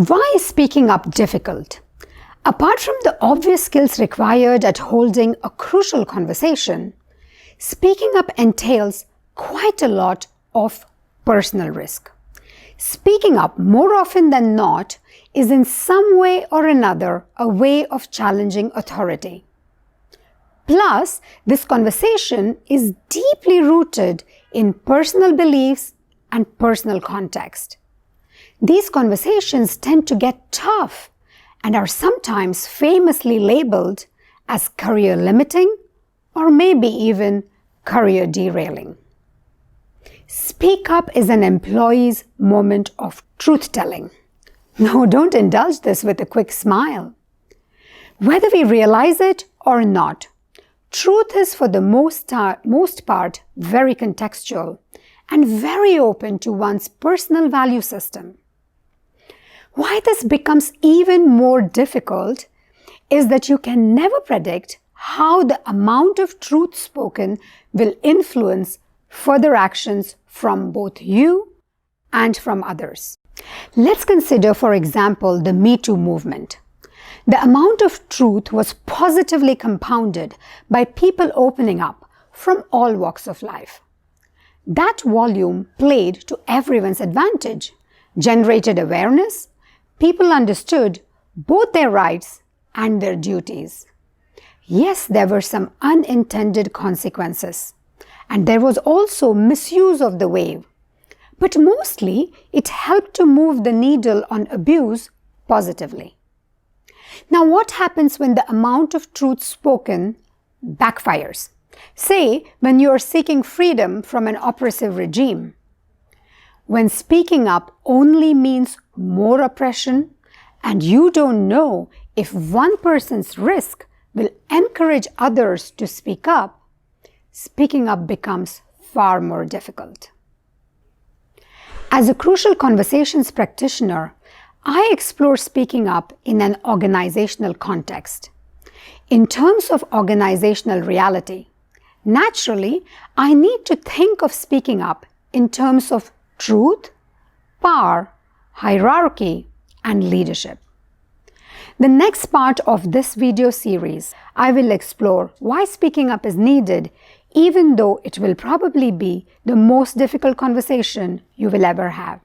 Why is speaking up difficult? Apart from the obvious skills required at holding a crucial conversation, speaking up entails quite a lot of personal risk. Speaking up more often than not is in some way or another a way of challenging authority. Plus, this conversation is deeply rooted in personal beliefs and personal context. These conversations tend to get tough and are sometimes famously labeled as career limiting or maybe even career derailing. Speak up is an employee's moment of truth-telling. No, don't indulge this with a quick smile. Whether we realize it or not, truth is for the most part very contextual and very open to one's personal value system. Why this becomes even more difficult is that you can never predict how the amount of truth spoken will influence further actions from both you and from others. Let's consider, for example, the Me Too movement. The amount of truth was positively compounded by people opening up from all walks of life. That volume played to everyone's advantage, generated awareness. People understood both their rights and their duties. Yes, there were some unintended consequences, and there was also misuse of the wave. But mostly, it helped to move the needle on abuse positively. Now, what happens when the amount of truth spoken backfires? Say, when you are seeking freedom from an oppressive regime. When speaking up only means more oppression and you don't know if one person's risk will encourage others to speak up, speaking up becomes far more difficult. As a crucial conversations practitioner, I explore speaking up in an organizational context. In terms of organizational reality, naturally, I need to think of speaking up in terms of truth, power, hierarchy, and leadership. The next part of this video series, I will explore why speaking up is needed, even though it will probably be the most difficult conversation you will ever have.